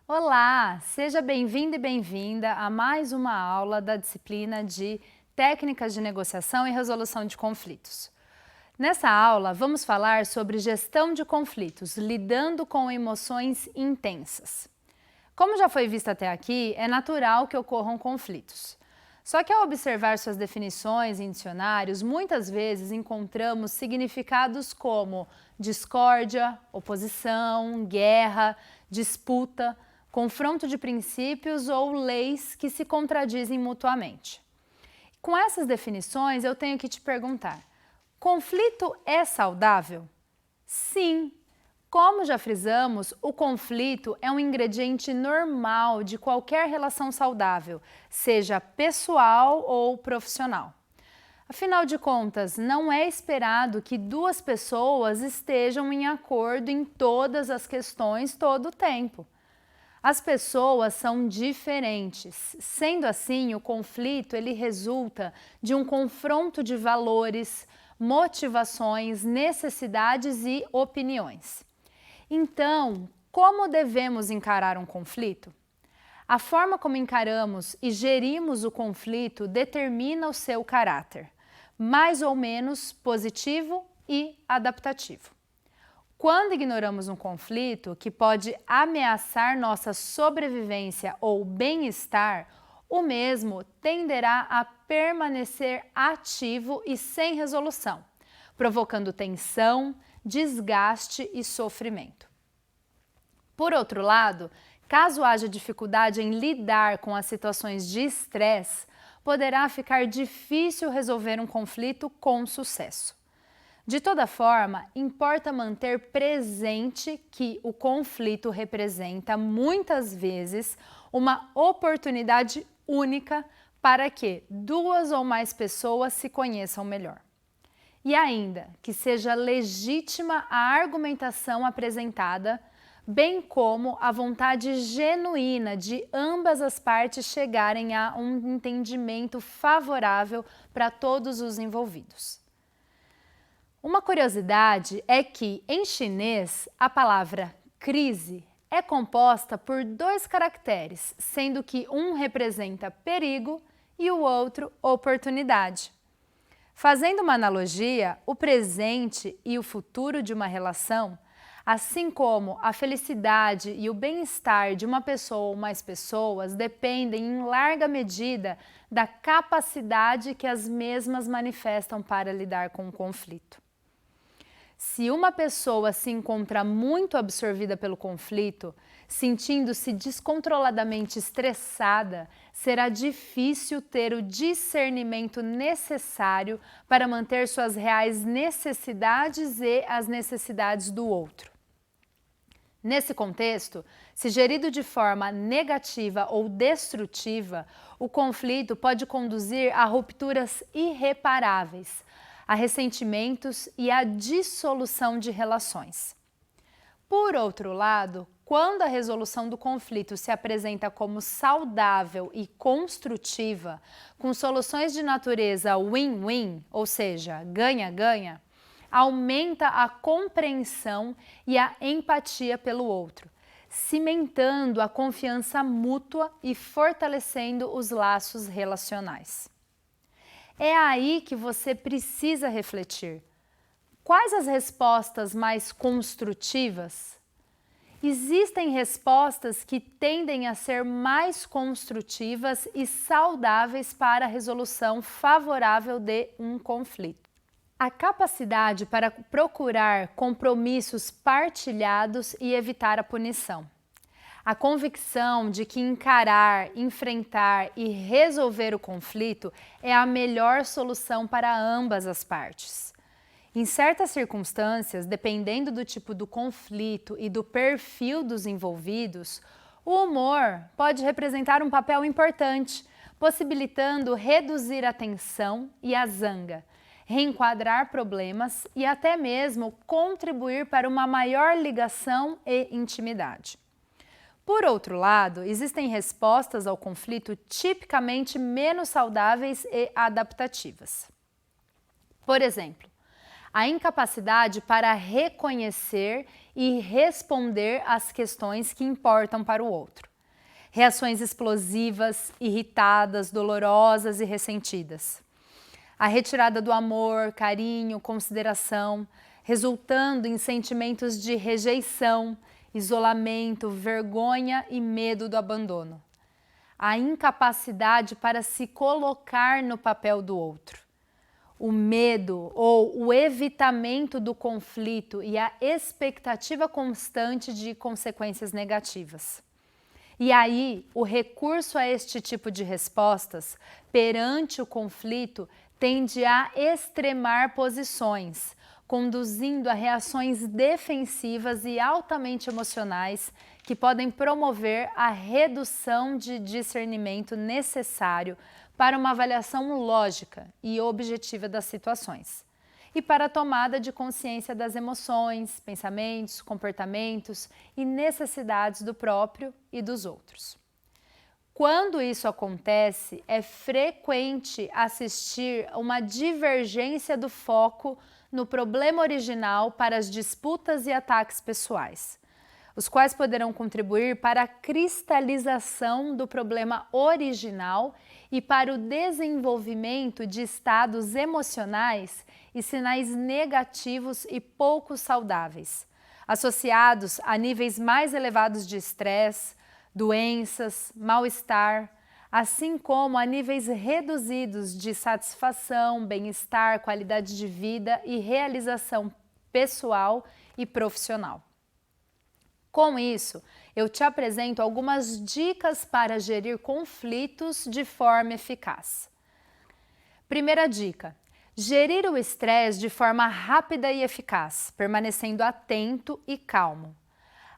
Olá, seja bem-vindo e bem-vinda a mais uma aula da disciplina de Técnicas de Negociação e Resolução de Conflitos. Nessa aula, vamos falar sobre gestão de conflitos, lidando com emoções intensas. Como já foi visto até aqui, é natural que ocorram conflitos. Só que ao observar suas definições em dicionários, muitas vezes encontramos significados como discórdia, oposição, guerra, disputa, confronto de princípios ou leis que se contradizem mutuamente. Com essas definições, eu tenho que te perguntar: conflito é saudável? Sim! Como já frisamos, o conflito é um ingrediente normal de qualquer relação saudável, seja pessoal ou profissional. Afinal de contas, não é esperado que duas pessoas estejam em acordo em todas as questões todo o tempo. As pessoas são diferentes. Sendo assim, o conflito ele resulta de um confronto de valores, motivações, necessidades e opiniões. Então, como devemos encarar um conflito? A forma como encaramos e gerimos o conflito determina o seu caráter, mais ou menos positivo e adaptativo. Quando ignoramos um conflito que pode ameaçar nossa sobrevivência ou bem-estar, o mesmo tenderá a permanecer ativo e sem resolução, provocando tensão, desgaste e sofrimento. Por outro lado, caso haja dificuldade em lidar com as situações de estresse, poderá ficar difícil resolver um conflito com sucesso. De toda forma, importa manter presente que o conflito representa, muitas vezes, uma oportunidade única para que duas ou mais pessoas se conheçam melhor. E ainda, que seja legítima a argumentação apresentada, bem como a vontade genuína de ambas as partes chegarem a um entendimento favorável para todos os envolvidos. Uma curiosidade é que, em chinês, a palavra crise é composta por dois caracteres, sendo que um representa perigo e o outro oportunidade. Fazendo uma analogia, o presente e o futuro de uma relação, assim como a felicidade e o bem-estar de uma pessoa ou mais pessoas, dependem em larga medida da capacidade que as mesmas manifestam para lidar com o conflito. Se uma pessoa se encontra muito absorvida pelo conflito, sentindo-se descontroladamente estressada, será difícil ter o discernimento necessário para manter suas reais necessidades e as necessidades do outro. Nesse contexto, se gerido de forma negativa ou destrutiva, o conflito pode conduzir a rupturas irreparáveis, a ressentimentos e a dissolução de relações. Por outro lado, quando a resolução do conflito se apresenta como saudável e construtiva, com soluções de natureza win-win, ou seja, ganha-ganha, aumenta a compreensão e a empatia pelo outro, cimentando a confiança mútua e fortalecendo os laços relacionais. É aí que você precisa refletir. Quais as respostas mais construtivas? Existem respostas que tendem a ser mais construtivas e saudáveis para a resolução favorável de um conflito. A capacidade para procurar compromissos partilhados e evitar a punição. A convicção de que encarar, enfrentar e resolver o conflito é a melhor solução para ambas as partes. Em certas circunstâncias, dependendo do tipo do conflito e do perfil dos envolvidos, o humor pode representar um papel importante, possibilitando reduzir a tensão e a zanga, reenquadrar problemas e até mesmo contribuir para uma maior ligação e intimidade. Por outro lado, existem respostas ao conflito tipicamente menos saudáveis e adaptativas. Por exemplo, a incapacidade para reconhecer e responder às questões que importam para o outro. Reações explosivas, irritadas, dolorosas e ressentidas. A retirada do amor, carinho, consideração, resultando em sentimentos de rejeição, isolamento, vergonha e medo do abandono. A incapacidade para se colocar no papel do outro. O medo ou o evitamento do conflito e a expectativa constante de consequências negativas. E aí, o recurso a este tipo de respostas perante o conflito tende a extremar posições, conduzindo a reações defensivas e altamente emocionais que podem promover a redução de discernimento necessário para uma avaliação lógica e objetiva das situações e para a tomada de consciência das emoções, pensamentos, comportamentos e necessidades do próprio e dos outros. Quando isso acontece, é frequente assistir a uma divergência do foco no problema original para as disputas e ataques pessoais, os quais poderão contribuir para a cristalização do problema original e para o desenvolvimento de estados emocionais e sinais negativos e pouco saudáveis, associados a níveis mais elevados de estresse, doenças, mal-estar, assim como a níveis reduzidos de satisfação, bem-estar, qualidade de vida e realização pessoal e profissional. Com isso, eu te apresento algumas dicas para gerir conflitos de forma eficaz. Primeira dica: gerir o estresse de forma rápida e eficaz, permanecendo atento e calmo.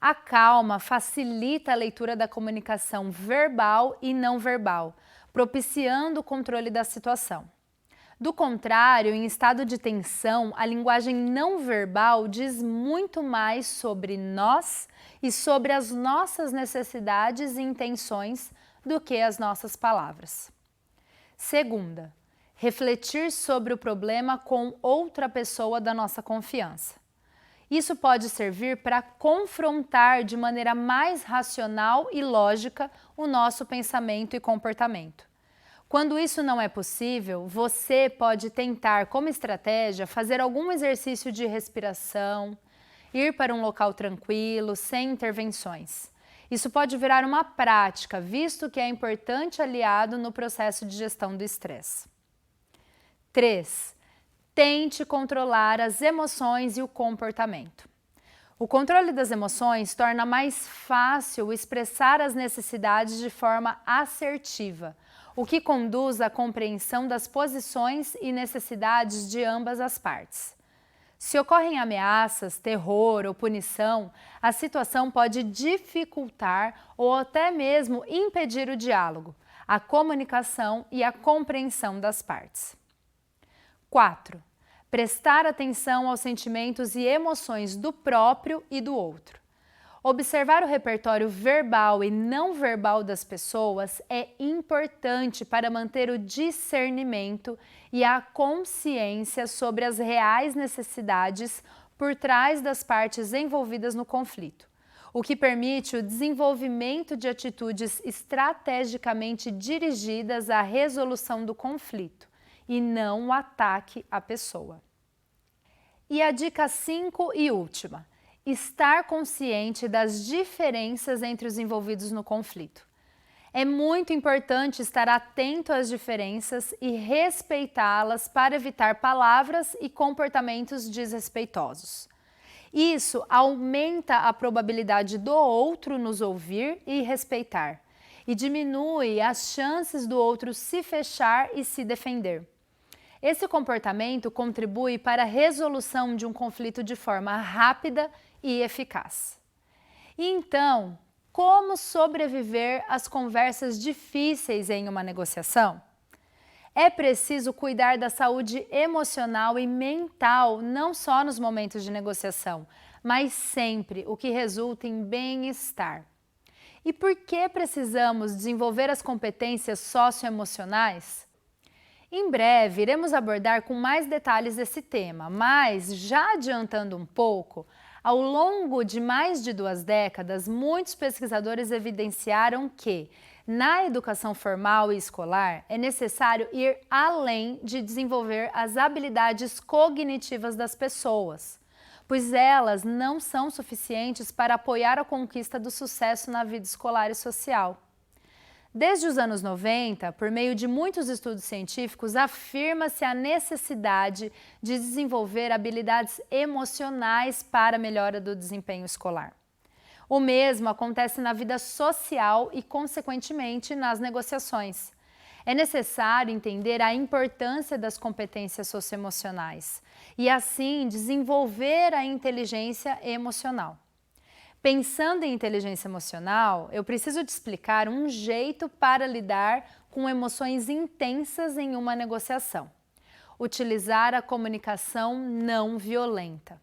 A calma facilita a leitura da comunicação verbal e não verbal, propiciando o controle da situação. Do contrário, em estado de tensão, a linguagem não verbal diz muito mais sobre nós e sobre as nossas necessidades e intenções do que as nossas palavras. Segunda, refletir sobre o problema com outra pessoa da nossa confiança. Isso pode servir para confrontar de maneira mais racional e lógica o nosso pensamento e comportamento. Quando isso não é possível, você pode tentar, como estratégia, fazer algum exercício de respiração, ir para um local tranquilo, sem intervenções. Isso pode virar uma prática, visto que é importante aliado no processo de gestão do estresse. 3. Tente controlar as emoções e o comportamento. O controle das emoções torna mais fácil expressar as necessidades de forma assertiva, o que conduz à compreensão das posições e necessidades de ambas as partes. Se ocorrem ameaças, terror ou punição, a situação pode dificultar ou até mesmo impedir o diálogo, a comunicação e a compreensão das partes. 4. Prestar atenção aos sentimentos e emoções do próprio e do outro. Observar o repertório verbal e não verbal das pessoas é importante para manter o discernimento e a consciência sobre as reais necessidades por trás das partes envolvidas no conflito, o que permite o desenvolvimento de atitudes estrategicamente dirigidas à resolução do conflito e não o ataque à pessoa. E a dica 5 e última: estar consciente das diferenças entre os envolvidos no conflito. É muito importante estar atento às diferenças e respeitá-las para evitar palavras e comportamentos desrespeitosos. Isso aumenta a probabilidade do outro nos ouvir e respeitar, e diminui as chances do outro se fechar e se defender. Esse comportamento contribui para a resolução de um conflito de forma rápida e eficaz. E então, como sobreviver às conversas difíceis em uma negociação? É preciso cuidar da saúde emocional e mental, não só nos momentos de negociação, mas sempre, o que resulta em bem-estar. E por que precisamos desenvolver as competências socioemocionais? Em breve, iremos abordar com mais detalhes esse tema, mas já adiantando um pouco, ao longo de mais de 2 décadas, muitos pesquisadores evidenciaram que, na educação formal e escolar, é necessário ir além de desenvolver as habilidades cognitivas das pessoas, pois elas não são suficientes para apoiar a conquista do sucesso na vida escolar e social. Desde os anos 90, por meio de muitos estudos científicos, afirma-se a necessidade de desenvolver habilidades emocionais para a melhora do desempenho escolar. O mesmo acontece na vida social e, consequentemente, nas negociações. É necessário entender a importância das competências socioemocionais e, assim, desenvolver a inteligência emocional. Pensando em inteligência emocional, eu preciso te explicar um jeito para lidar com emoções intensas em uma negociação. Utilizar a comunicação não violenta.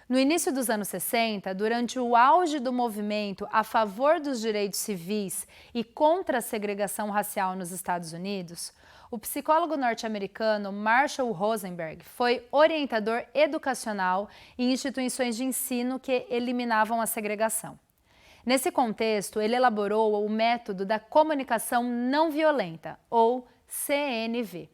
No início dos anos 60, durante o auge do movimento a favor dos direitos civis e contra a segregação racial nos Estados Unidos, o psicólogo norte-americano Marshall Rosenberg foi orientador educacional em instituições de ensino que eliminavam a segregação. Nesse contexto, ele elaborou o método da comunicação não violenta, ou CNV.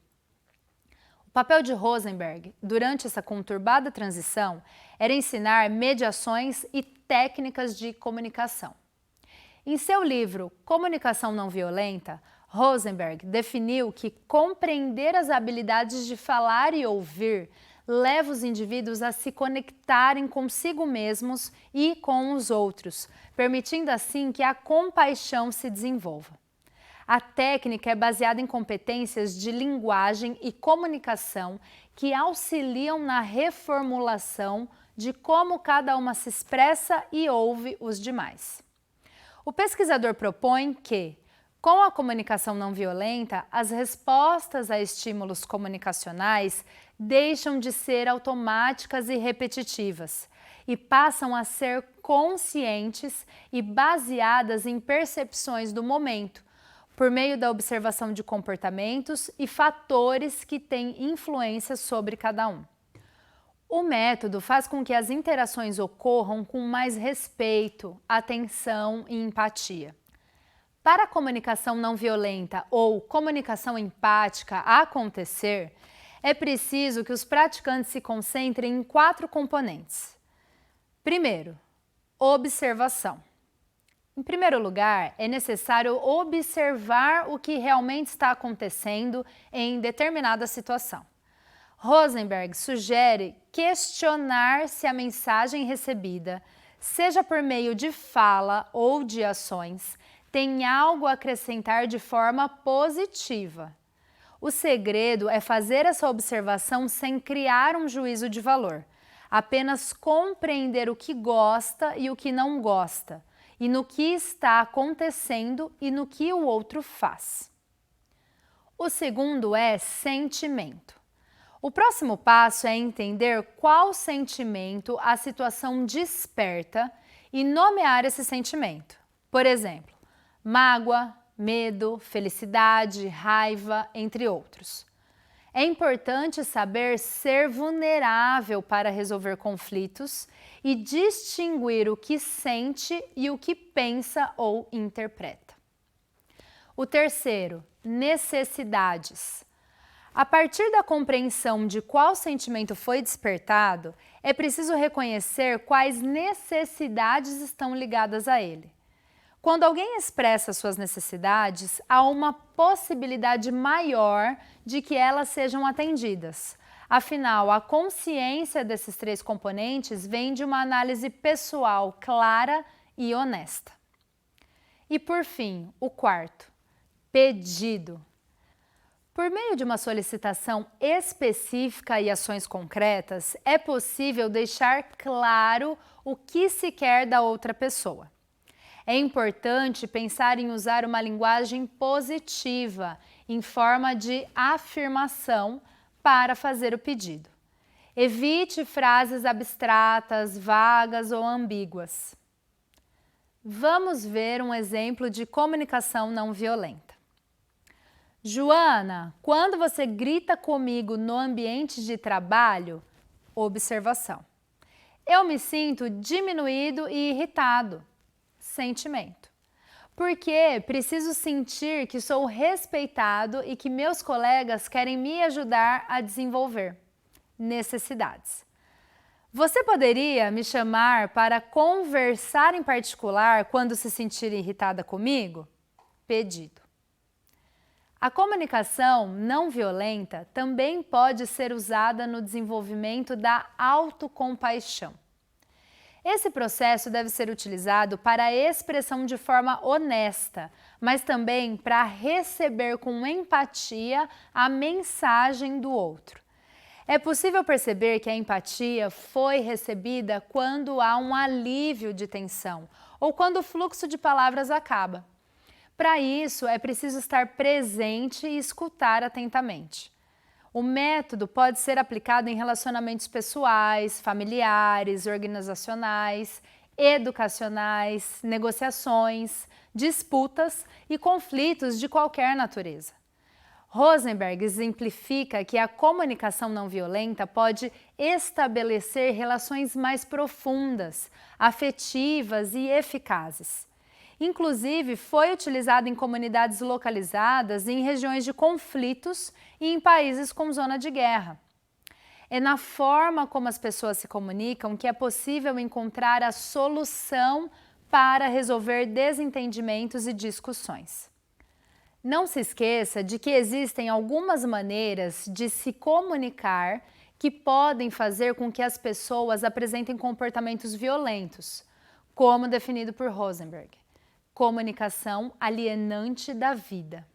O papel de Rosenberg, durante essa conturbada transição, era ensinar mediações e técnicas de comunicação. Em seu livro Comunicação Não Violenta, Rosenberg definiu que compreender as habilidades de falar e ouvir leva os indivíduos a se conectarem consigo mesmos e com os outros, permitindo assim que a compaixão se desenvolva. A técnica é baseada em competências de linguagem e comunicação que auxiliam na reformulação de como cada uma se expressa e ouve os demais. O pesquisador propõe que, com a comunicação não violenta, as respostas a estímulos comunicacionais deixam de ser automáticas e repetitivas e passam a ser conscientes e baseadas em percepções do momento, por meio da observação de comportamentos e fatores que têm influência sobre cada um. O método faz com que as interações ocorram com mais respeito, atenção e empatia. Para a comunicação não violenta ou comunicação empática acontecer, é preciso que os praticantes se concentrem em 4 componentes. Primeiro, observação. Em primeiro lugar, é necessário observar o que realmente está acontecendo em determinada situação. Rosenberg sugere questionar se a mensagem recebida, seja por meio de fala ou de ações, tem algo a acrescentar de forma positiva. O segredo é fazer essa observação sem criar um juízo de valor, apenas compreender o que gosta e o que não gosta, e no que está acontecendo e no que o outro faz. O segundo é sentimento. O próximo passo é entender qual sentimento a situação desperta e nomear esse sentimento. Por exemplo, mágoa, medo, felicidade, raiva, entre outros. É importante saber ser vulnerável para resolver conflitos e distinguir o que sente e o que pensa ou interpreta. O terceiro, necessidades. A partir da compreensão de qual sentimento foi despertado, é preciso reconhecer quais necessidades estão ligadas a ele. Quando alguém expressa suas necessidades, há uma possibilidade maior de que elas sejam atendidas. Afinal, a consciência desses 3 componentes vem de uma análise pessoal clara e honesta. E por fim, o quarto, pedido. Por meio de uma solicitação específica e ações concretas, é possível deixar claro o que se quer da outra pessoa. É importante pensar em usar uma linguagem positiva, em forma de afirmação, para fazer o pedido. Evite frases abstratas, vagas ou ambíguas. Vamos ver um exemplo de comunicação não violenta. Joana, quando você grita comigo no ambiente de trabalho, observação. Eu me sinto diminuído e irritado, sentimento. Porque preciso sentir que sou respeitado e que meus colegas querem me ajudar a desenvolver, necessidades. Você poderia me chamar para conversar em particular quando se sentir irritada comigo? Pedido. A comunicação não violenta também pode ser usada no desenvolvimento da autocompaixão. Esse processo deve ser utilizado para a expressão de forma honesta, mas também para receber com empatia a mensagem do outro. É possível perceber que a empatia foi recebida quando há um alívio de tensão ou quando o fluxo de palavras acaba. Para isso, é preciso estar presente e escutar atentamente. O método pode ser aplicado em relacionamentos pessoais, familiares, organizacionais, educacionais, negociações, disputas e conflitos de qualquer natureza. Rosenberg exemplifica que a comunicação não violenta pode estabelecer relações mais profundas, afetivas e eficazes. Inclusive, foi utilizado em comunidades localizadas em regiões de conflitos e em países com zona de guerra. É na forma como as pessoas se comunicam que é possível encontrar a solução para resolver desentendimentos e discussões. Não se esqueça de que existem algumas maneiras de se comunicar que podem fazer com que as pessoas apresentem comportamentos violentos, como definido por Rosenberg. Comunicação alienante da vida.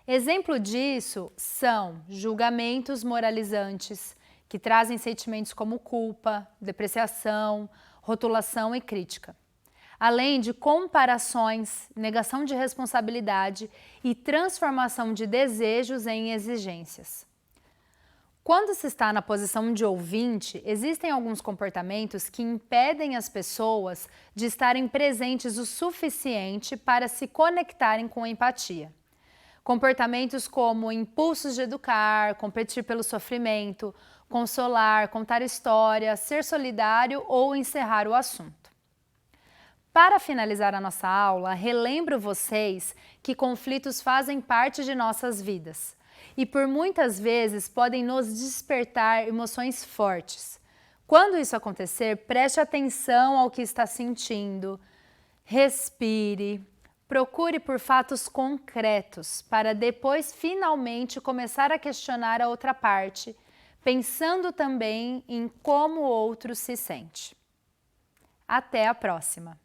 Exemplo disso são julgamentos moralizantes, que trazem sentimentos como culpa, depreciação, rotulação e crítica. Além de comparações, negação de responsabilidade e transformação de desejos em exigências. Quando se está na posição de ouvinte, existem alguns comportamentos que impedem as pessoas de estarem presentes o suficiente para se conectarem com empatia. Comportamentos como impulsos de educar, competir pelo sofrimento, consolar, contar história, ser solidário ou encerrar o assunto. Para finalizar a nossa aula, relembro vocês que conflitos fazem parte de nossas vidas e por muitas vezes podem nos despertar emoções fortes. Quando isso acontecer, preste atenção ao que está sentindo, respire, procure por fatos concretos para depois finalmente começar a questionar a outra parte, pensando também em como o outro se sente. Até a próxima!